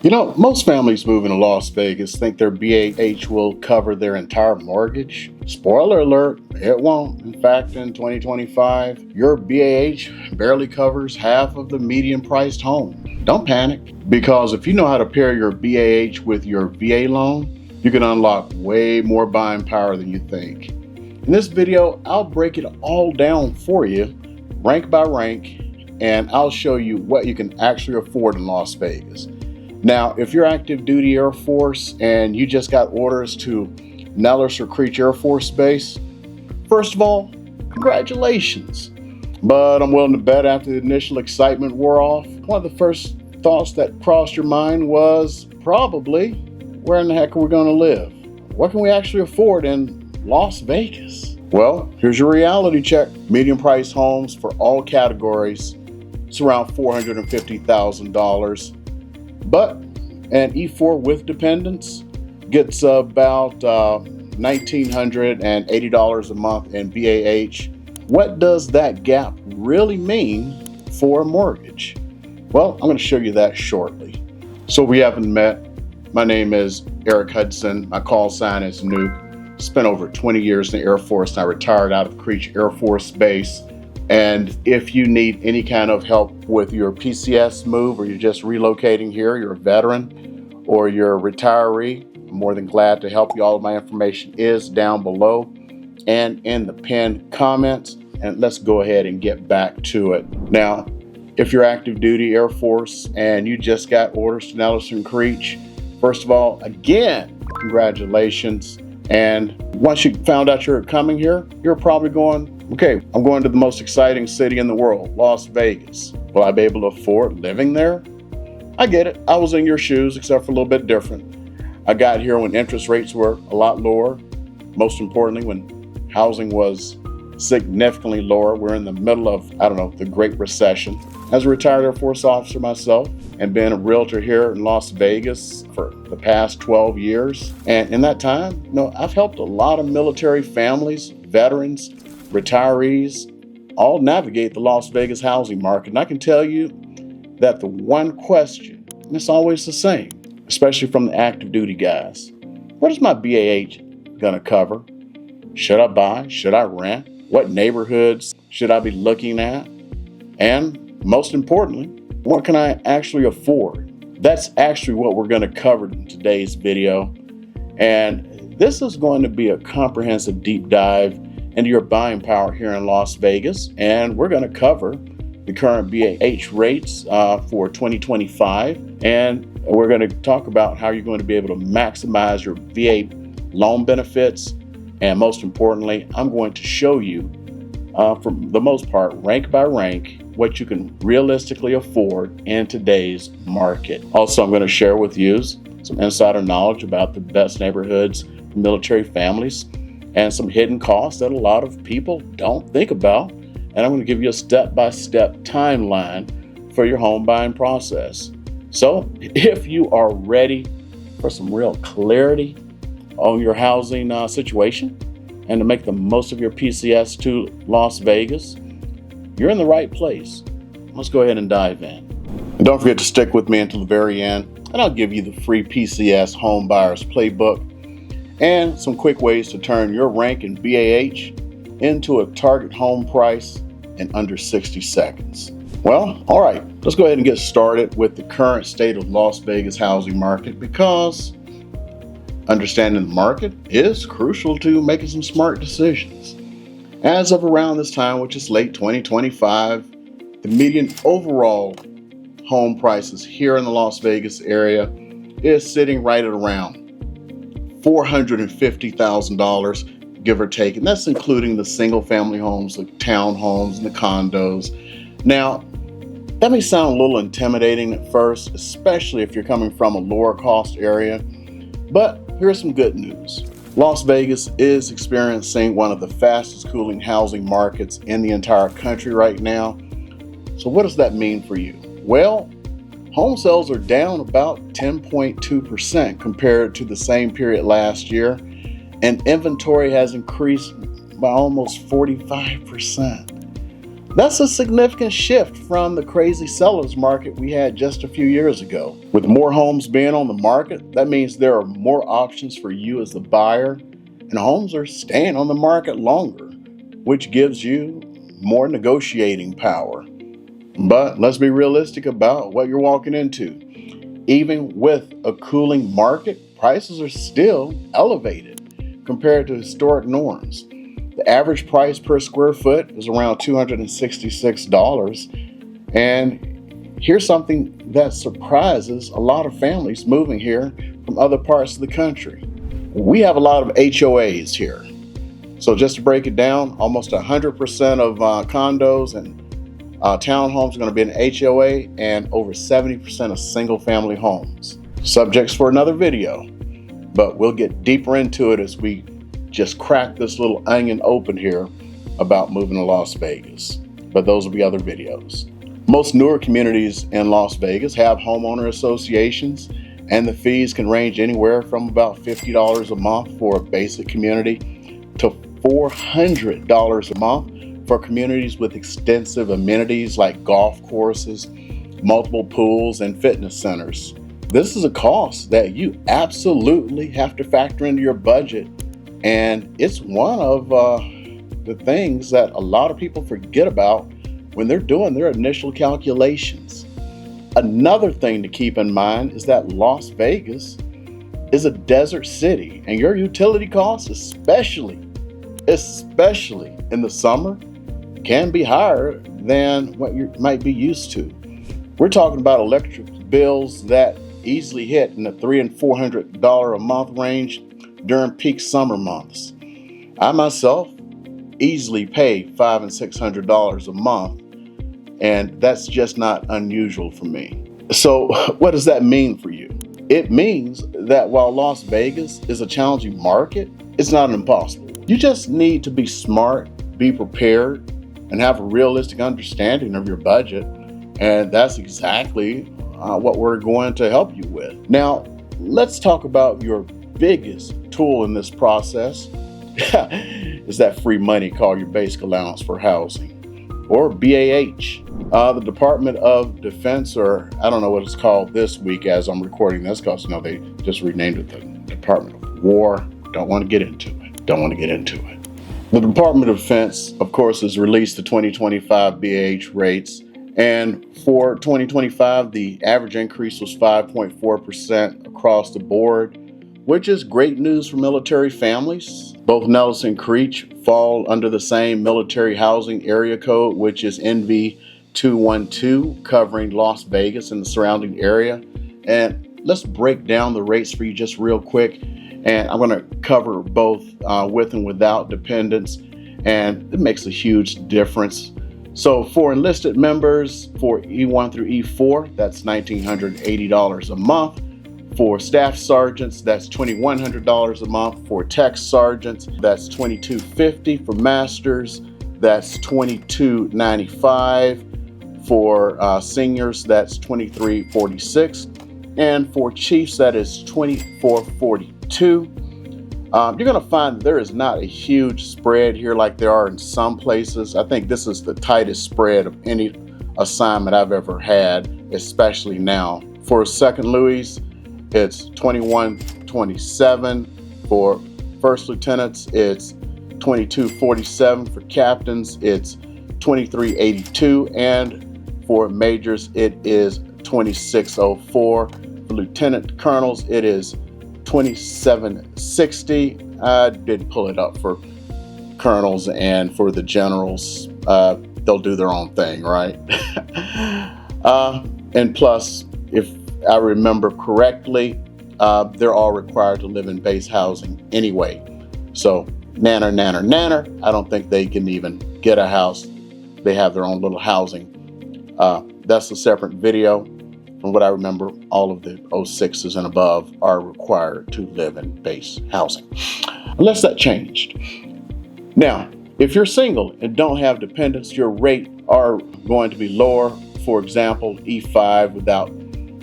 You know, most families moving to Las Vegas think their BAH will cover their entire mortgage. Spoiler alert, it won't. In fact, in 2025, your BAH barely covers half of the median priced home. Don't panic, because if you know how to pair your BAH with your VA loan, you can unlock way more buying power than you think. In this video, I'll break it all down for you, rank by rank, and I'll show you what you can actually afford in Las Vegas. Now, if you're active duty Air Force and you just got orders to Nellis or Creech Air Force Base, first of all, congratulations. But I'm willing to bet after the initial excitement wore off, one of the first thoughts that crossed your mind was probably, where in the heck are we going to live? What can we actually afford in Las Vegas? Well, here's your reality check. Median price homes for all categories, it's around $450,000. But an E4 with dependents gets about $1,980 a month in BAH. What does that gap really mean for a mortgage? Well, I'm going to show you that shortly. So we haven't met. My name is Eric Hudson. My call sign is Nuke. Spent over 20 years in the Air Force, and I retired out of Creech Air Force Base. And if you need any kind of help with your PCS move, or you're just relocating here, you're a veteran or you're a retiree, I'm more than glad to help you. All of my information is down below and in the pinned comments. And let's go ahead and get back to it. Now, if you're active duty Air Force and you just got orders to Nellis and Creech, first of all, again, congratulations. And once you found out you're coming here, you're probably going, okay, I'm going to the most exciting city in the world, Las Vegas. Will I be able to afford living there? I get it. I was in your shoes, except for a little bit different. I got here when interest rates were a lot lower. Most importantly, when housing was significantly lower. We're in the middle of, the Great Recession. As a retired Air Force officer myself, and been a realtor here in Las Vegas for the past 12 years. And in that time, I've helped a lot of military families, veterans, retirees, all navigate the Las Vegas housing market. And I can tell you that the one question, and it's always the same, especially from the active duty guys, what is my BAH gonna cover? Should I buy? Should I rent? What neighborhoods should I be looking at? And most importantly, what can I actually afford? That's actually what we're going to cover in today's video. And this is going to be a comprehensive deep dive into your buying power here in Las Vegas. And we're going to cover the current BAH rates for 2025. And we're going to talk about how you're going to be able to maximize your VA loan benefits. And most importantly, I'm going to show you, for the most part, rank by rank, what you can realistically afford in today's market. Also, I'm going to share with you some insider knowledge about the best neighborhoods for military families and some hidden costs that a lot of people don't think about. And I'm going to give you a step-by-step timeline for your home buying process. So if you are ready for some real clarity on your housing situation and to make the most of your PCS to Las Vegas, you're in the right place. Let's go ahead and dive in. And don't forget to stick with me until the very end, and I'll give you the free PCS Home Buyers Playbook and some quick ways to turn your rank in BAH into a target home price in under 60 seconds. Well, all right, let's go ahead and get started with the current state of Las Vegas housing market, because understanding the market is crucial to making some smart decisions. As of around this time, which is late 2025, the median overall home prices here in the Las Vegas area is sitting right at around $450,000, give or take. And that's including the single family homes, the townhomes, and the condos. Now, that may sound a little intimidating at first, especially if you're coming from a lower cost area. But here's some good news. Las Vegas is experiencing one of the fastest cooling housing markets in the entire country right now. So what does that mean for you? Well, home sales are down about 10.2% compared to the same period last year, and inventory has increased by almost 45%. That's a significant shift from the crazy seller's market we had just a few years ago. With more homes being on the market, that means there are more options for you as the buyer, and homes are staying on the market longer, which gives you more negotiating power. But let's be realistic about what you're walking into. Even with a cooling market, prices are still elevated compared to historic norms. The average price per square foot is around $266. And here's something that surprises a lot of families moving here from other parts of the country. We have a lot of HOAs here. So just to break it down, almost 100% of condos and townhomes are going to be an HOA, and over 70% of single family homes. Subjects for another video, but we'll get deeper into it as we just crack this little onion open here about moving to Las Vegas. But those will be other videos. Most newer communities in Las Vegas have homeowner associations, and the fees can range anywhere from about $50 a month for a basic community to $400 a month for communities with extensive amenities like golf courses, multiple pools, and fitness centers. This is a cost that you absolutely have to factor into your budget, and it's one of the things that a lot of people forget about when they're doing their initial calculations. Another thing to keep in mind is that Las Vegas is a desert city, and your utility costs, especially in the summer, can be higher than what you might be used to. We're talking about electric bills that easily hit in the $300 and $400 a month range during peak summer months. I myself easily pay $500 and $600 a month, and that's just not unusual for me. So what does that mean for you? It means that while Las Vegas is a challenging market, it's not impossible. You just need to be smart, be prepared, and have a realistic understanding of your budget. And that's exactly what we're going to help you with. Now, let's talk about your biggest tool in this process. Is that free money called your basic allowance for housing, or BAH. The Department of Defense, or I don't know what it's called this week as I'm recording this, because they just renamed it the Department of War. Don't want to get into it. The Department of Defense, of course, has released the 2025 BAH rates. And for 2025, the average increase was 5.4% across the board, which is great news for military families. Both Nellis and Creech fall under the same military housing area code, which is NV 212, covering Las Vegas and the surrounding area. And let's break down the rates for you just real quick. And I'm going to cover both with and without dependents, and it makes a huge difference. So for enlisted members, for E1 through E4, that's $1,980 a month. For staff sergeants, that's $2,100 a month. For tech sergeants, that's $2,250. For masters, that's $2,295. For seniors, that's $2,346. And for chiefs, that is $2,442. You're going to find that there is not a huge spread here like there are in some places. I think this is the tightest spread of any assignment I've ever had, especially now. For second Louis, it's $2,127. For first lieutenants, it's $2,247. For captains, it's $2,382. And for majors, it is $2,604. For lieutenant colonels, it is $2,760. I did pull it up for colonels, and for the generals, they'll do their own thing, right? And plus, if I remember correctly, they're all required to live in base housing anyway. So nanner. I don't think they can even get a house. They have their own little housing. That's a separate video. From what I remember, all of the 06s and above are required to live in base housing, unless that changed. Now, if you're single and don't have dependents, your rate are going to be lower. For example, E5 without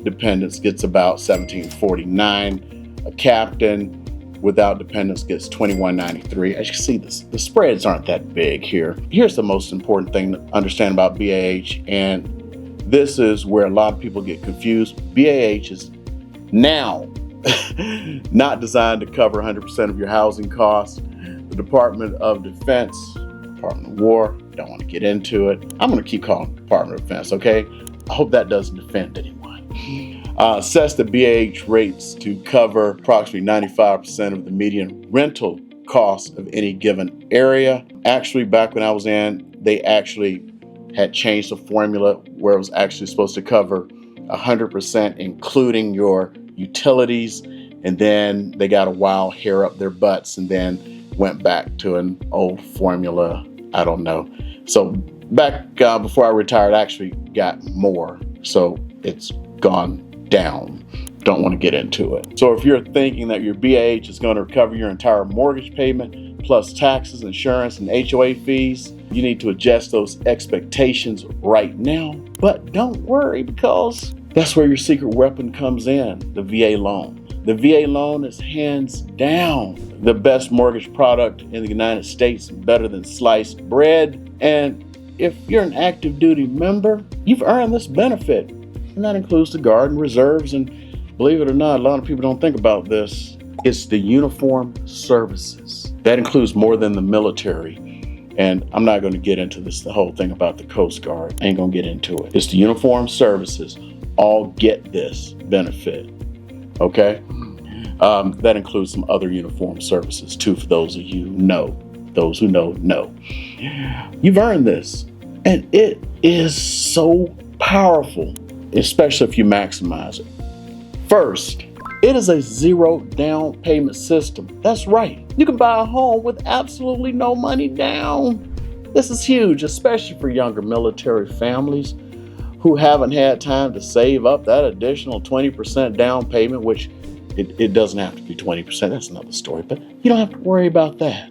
dependents gets about $1,749. A captain without dependents gets $21.93. As you can see, the spreads aren't that big here. Here's the most important thing to understand about BAH, and this is where a lot of people get confused. BAH is now not designed to cover 100% of your housing costs. The Department of Defense, Department of War, don't want to get into it. I'm going to keep calling it Department of Defense, okay? I hope that doesn't offend anyone. Sets the BAH rates to cover approximately 95% of the median rental cost of any given area. Actually, back when I was in, they actually had changed the formula where it was actually supposed to cover 100%, including your utilities, and then they got a wild hair up their butts and then went back to an old formula. I don't know. So back before I retired, I actually got more. So it's gone down. Don't want to get into it. So if you're thinking that your BAH is going to recover your entire mortgage payment plus taxes, insurance, and HOA fees, you need to adjust those expectations right now. But don't worry, because that's where your secret weapon comes in, the VA loan. The VA loan is hands down the best mortgage product in the United States, better than sliced bread. And if you're an active duty member, you've earned this benefit. And that includes the garden reserves, and believe it or not, a lot of people don't think about this. It's the uniform services. That includes more than the military. And I'm not going to get into this, the whole thing about the Coast Guard. I ain't going to get into it. It's the uniform services. All get this benefit. Okay? That includes some other uniform services too, for those of you who know. Those who know. You've earned this. And it is so powerful, especially if you maximize it. First, it is a zero down payment system. That's right. You can buy a home with absolutely no money down. This is huge, especially for younger military families who haven't had time to save up that additional 20% down payment, which it doesn't have to be 20%. That's another story, but you don't have to worry about that.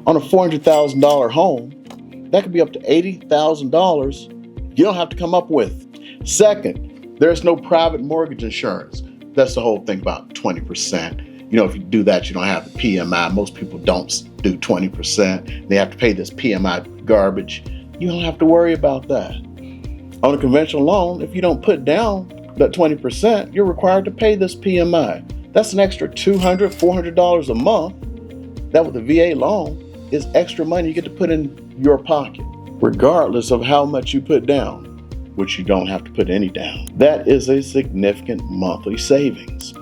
On a $400,000 home, that could be up to $80,000 you don't have to come up with. Second, there's no private mortgage insurance. That's the whole thing about 20%. You know, if you do that, you don't have the PMI. Most people don't do 20%. They have to pay this PMI garbage. You don't have to worry about that. On a conventional loan, if you don't put down that 20%, you're required to pay this PMI. That's an extra $200, $400 a month. That with a VA loan is extra money you get to put in your pocket, regardless of how much you put down, which you don't have to put any down. That is a significant monthly savings.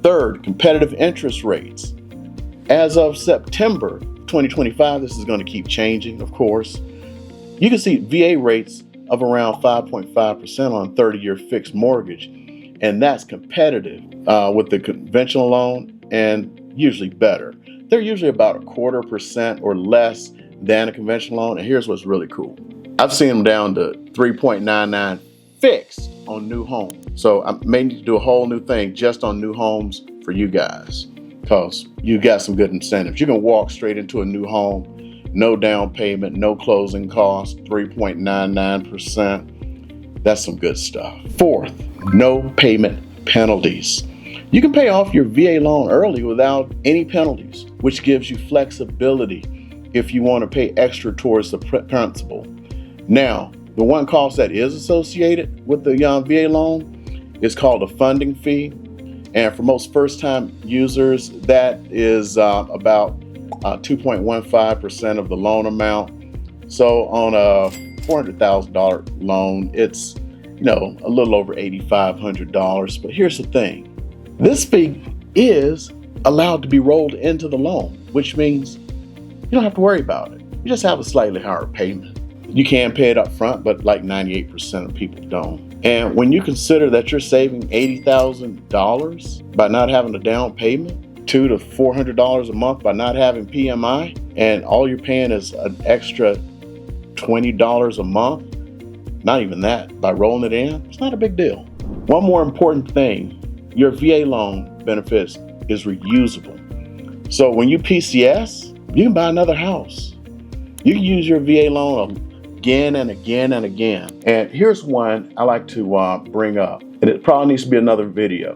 Third, competitive interest rates. As of September 2025, this is going to keep changing, of course. You can see VA rates of around 5.5% on 30-year fixed mortgage, and that's competitive with the conventional loan and usually better. They're usually about 0.25% or less than a conventional loan, and here's what's really cool. I've seen them down to 3.99 fixed on new homes. So I may need to do a whole new thing just on new homes for you guys, because you got some good incentives. You can walk straight into a new home, no down payment, no closing costs, 3.99%. That's some good stuff. Fourth, no payment penalties. You can pay off your VA loan early without any penalties, which gives you flexibility if you want to pay extra towards the principal. Now, the one cost that is associated with the VA loan is called a funding fee. And for most first-time users, that is about 2.15% of the loan amount. So on a $400,000 loan, it's a little over $8,500. But here's the thing. This fee is allowed to be rolled into the loan, which means you don't have to worry about it. You just have a slightly higher payment. You can pay it up front, but like 98% of people don't. And when you consider that you're saving $80,000 by not having a down payment, $200 to $400 a month by not having PMI, and all you're paying is an extra $20 a month, not even that, by rolling it in, it's not a big deal. One more important thing, your VA loan benefits is reusable. So when you PCS, you can buy another house. You can use your VA loan again and again and again. And here's one I like to bring up, and it probably needs to be another video.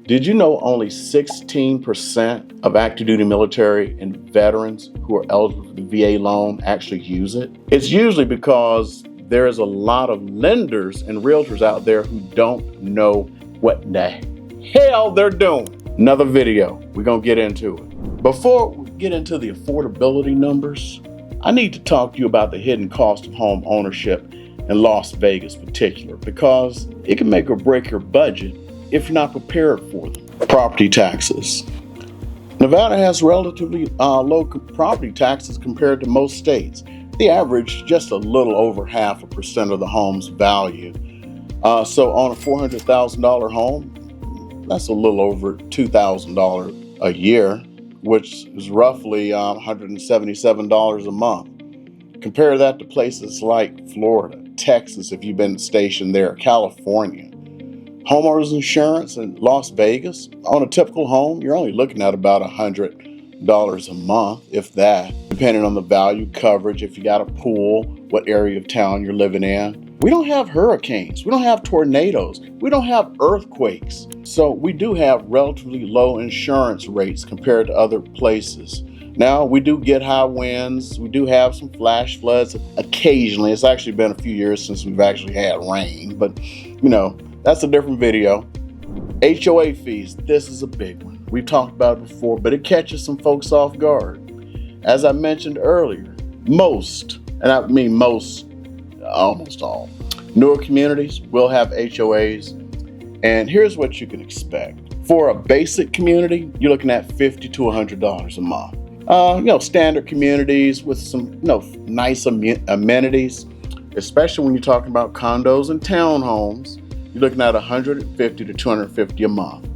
Did you know only 16% of active duty military and veterans who are eligible for the VA loan actually use it? It's usually because there's a lot of lenders and realtors out there who don't know what the hell they're doing. Another video, we're gonna get into it. Before we get into the affordability numbers, I need to talk to you about the hidden cost of home ownership in Las Vegas in particular, because it can make or break your budget if you're not prepared for them. Property taxes. Nevada has relatively low property taxes compared to most states. They average just a little over 0.5% of the home's value. So on a $400,000 home, that's a little over $2,000 a year, which is roughly $177 a month. Compare that to places like Florida, Texas, if you've been stationed there, California. Homeowners insurance in Las Vegas, on a typical home, you're only looking at about $100 a month, if that, depending on the value, coverage, if you got a pool, what area of town you're living in. We don't have hurricanes, we don't have tornadoes, we don't have earthquakes. So we do have relatively low insurance rates compared to other places. Now, we do get high winds, we do have some flash floods occasionally. It's actually been a few years since we've actually had rain, but that's a different video. HOA fees, this is a big one. We've talked about it before, but it catches some folks off guard. As I mentioned earlier, most, and I mean most, almost all, newer communities will have HOAs, and here's what you can expect. For a basic community, you're looking at $50 to $100 a month. Standard communities with some nice amenities, especially when you're talking about condos and townhomes, you're looking at $150 to $250 a month.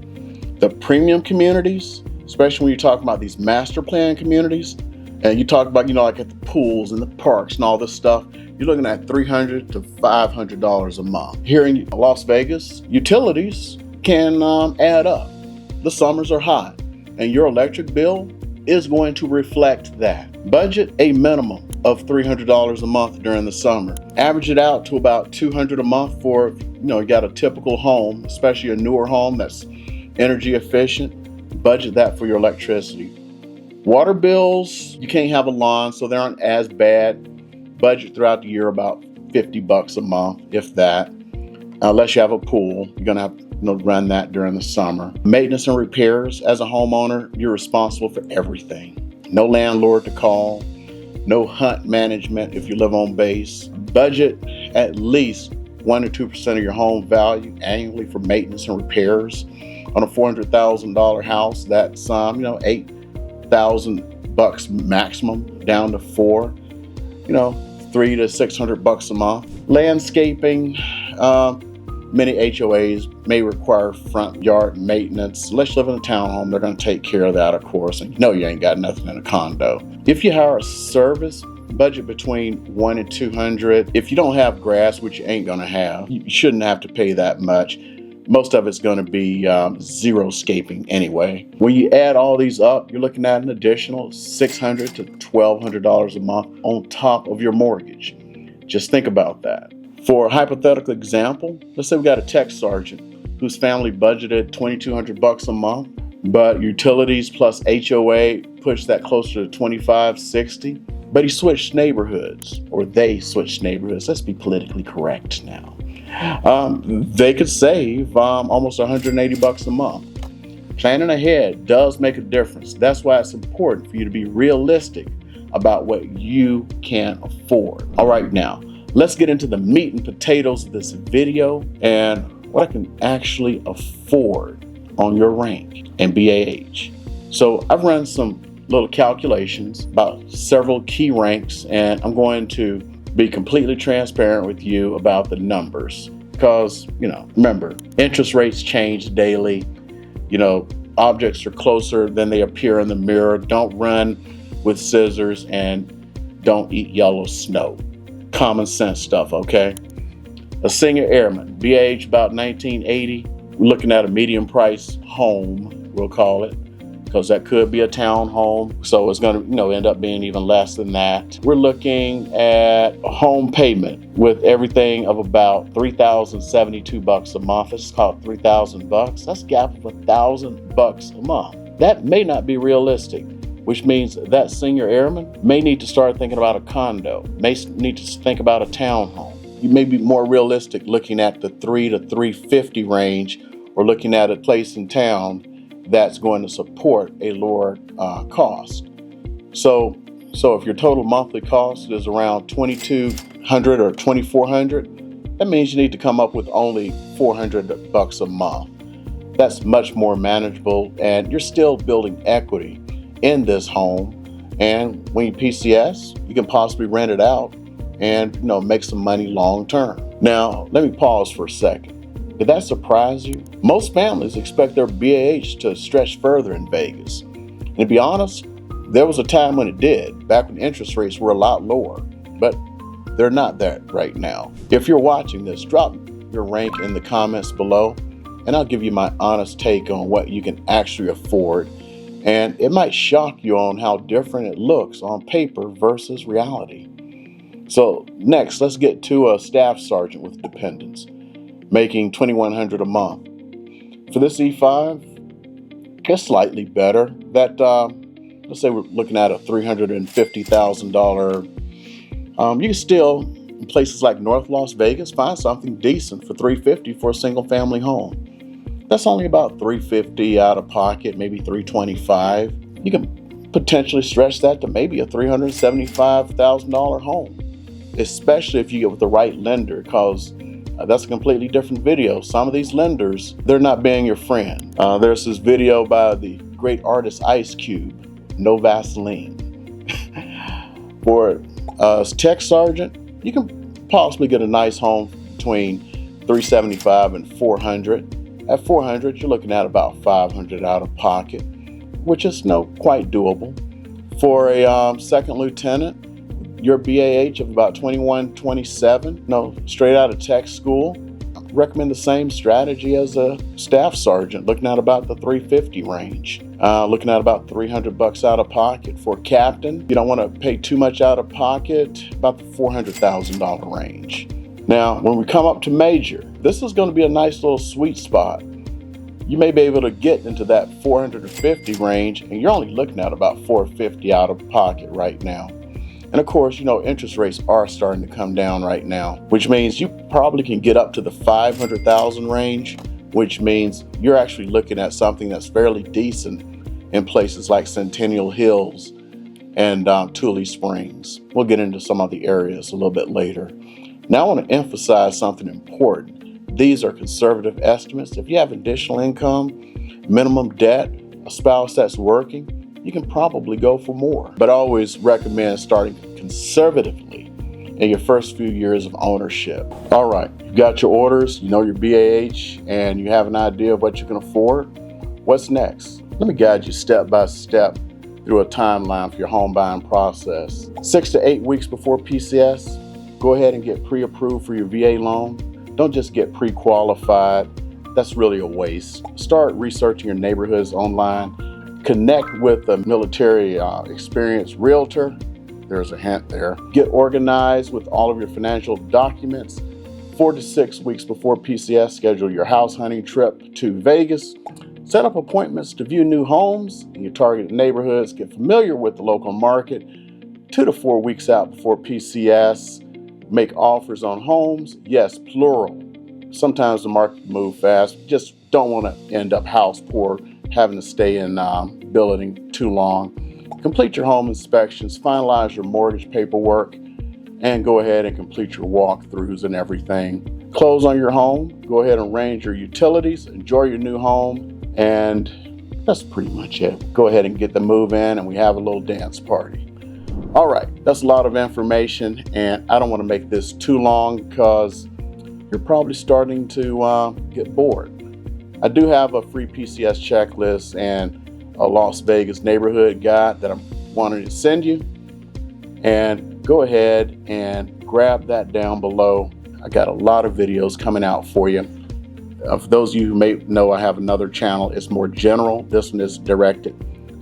The premium communities, especially when you're talking about these master plan communities, and you talk about, like at the pools and the parks and all this stuff, you're looking at $300 to $500 a month. Here in Las Vegas, utilities can add up. The summers are hot, and your electric bill is going to reflect that. Budget a minimum of $300 a month during the summer. Average it out to about $200 a month for, you got a typical home, especially a newer home that's energy efficient. Budget that for your electricity. Water bills, you can't have a lawn, so they aren't as bad. Budget throughout the year about $50 a month, if that. Unless you have a pool, you're gonna have to run that during the summer. Maintenance and repairs, as a homeowner, you're responsible for everything. No landlord to call, no hunt management if you live on base. Budget at least 1 to 2% of your home value annually for maintenance and repairs. On a $400,000 house, that's $8,000 maximum, down to $4,000, $300 to $600 a month. Landscaping, many HOAs may require front yard maintenance. Unless you live in a townhome, they're going to take care of that, of course. And you ain't got nothing in a condo. If you hire a service, budget between $100 and $200. If you don't have grass, which you ain't going to have, you shouldn't have to pay that much. Most of it's going to be zero-scaping anyway. When you add all these up, you're looking at an additional $600 to $1,200 a month on top of your mortgage. Just think about that. For a hypothetical example, let's say we got a tech sergeant whose family budgeted $2,200 a month, but utilities plus HOA push that closer to $2,560. But he switched neighborhoods, or they switched neighborhoods. Let's be politically correct now. They could save almost $180 a month. Planning ahead does make a difference. That's why it's important for you to be realistic about what you can afford. All right, now let's get into the meat and potatoes of this video and what I can actually afford on your rank and BAH. So I've run some little calculations about several key ranks, and I'm going to be completely transparent with you about the numbers because, remember, interest rates change daily. Objects are closer than they appear in the mirror. Don't run with scissors and don't eat yellow snow. Common sense stuff, okay? A senior airman, BAH about 1980. We're looking at a medium price home, we'll call it, because that could be a townhome. So it's going to, end up being even less than that. We're looking at a home payment with everything of about $3,072 a month. It's called $3,000. That's a gap of $1,000 a month. That may not be realistic, which means that senior airman may need to start thinking about a condo, may need to think about a townhome. You may be more realistic looking at the $3 to $350 range, or looking at a place in town that's going to support a lower cost. So if your total monthly cost is around $2,200 or $2,400, that means you need to come up with only $400 a month. That's much more manageable, and you're still building equity in this home. And when you PCS, you can possibly rent it out and make some money long term. Now, let me pause for a second. Did that surprise you? Most families expect their BAH to stretch further in Vegas. And to be honest, there was a time when it did, back when interest rates were a lot lower, but they're not that right now. If you're watching this, drop your rank in the comments below, and I'll give you my honest take on what you can actually afford. And it might shock you on how different it looks on paper versus reality. So next, let's get to a staff sergeant with dependents, making $2,100 a month. For this E5, it's slightly better. That let's say we're looking at a $350,000. You can still, in places like North Las Vegas, find something decent for $350 for a single family home. That's only about $350 out of pocket, maybe $325. You can potentially stretch that to maybe a $375,000 home, especially if you get with the right lender, because that's a completely different video. Some of these lenders, they're not being your friend. There's this video by the great artist Ice Cube, No Vaseline. For a tech sergeant, you can possibly get a nice home between $375 and $400. At $400, you're looking at about $500 out of pocket, which is quite doable. For a second lieutenant, your BAH of about 21, 27, straight out of tech school, I recommend the same strategy as a staff sergeant, looking at about the $350 range, looking at about $300 out of pocket. For captain, you don't want to pay too much out of pocket, about the $400,000 range. Now, when we come up to major, this is going to be a nice little sweet spot. You may be able to get into that $450 range, and you're only looking at about $450 out of pocket right now. And of course, interest rates are starting to come down right now, which means you probably can get up to the $500,000 range, which means you're actually looking at something that's fairly decent in places like Centennial Hills and Tule Springs. We'll get into some of the areas a little bit later. Now, I want to emphasize something important. These are conservative estimates. If you have additional income, minimum debt, a spouse that's working, you can probably go for more. But I always recommend starting conservatively in your first few years of ownership. All right, you've got your orders, you know your BAH, and you have an idea of what you can afford. What's next? Let me guide you step by step through a timeline for your home buying process. 6 to 8 weeks before PCS, go ahead and get pre-approved for your VA loan. Don't just get pre-qualified. That's really a waste. Start researching your neighborhoods online. Connect with a military experienced realtor. There's a hint there. Get organized with all of your financial documents. 4 to 6 weeks before PCS, schedule your house hunting trip to Vegas. Set up appointments to view new homes in your targeted neighborhoods. Get familiar with the local market. 2 to 4 weeks out before PCS, make offers on homes. Yes, plural. Sometimes the market can move fast. Just don't want to end up house poor, having to stay in building too long. Complete your home inspections, finalize your mortgage paperwork, and go ahead and complete your walkthroughs and everything. Close on your home. Go ahead and arrange your utilities. Enjoy your new home. And that's pretty much it. Go ahead and get the move in, and we have a little dance party. All right, that's a lot of information, and I don't want to make this too long because you're probably starting to get bored. I do have a free PCS checklist and a Las Vegas neighborhood guide that I'm wanting to send you. And go ahead and grab that down below. I got a lot of videos coming out for you. For those of you who may know, I have another channel. It's more general. This one is directed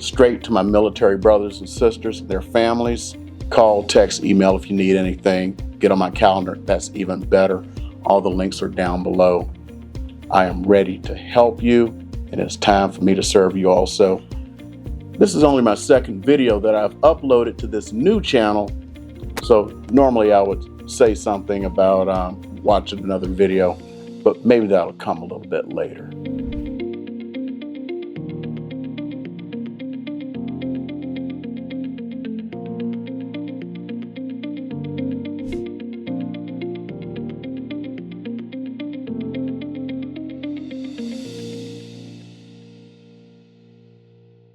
straight to my military brothers and sisters, their families. Call, text, email if you need anything. Get on my calendar, that's even better. All the links are down below. I am ready to help you, and it's time for me to serve you also. This is only my second video that I've uploaded to this new channel, so normally I would say something about watching another video, but maybe that'll come a little bit later.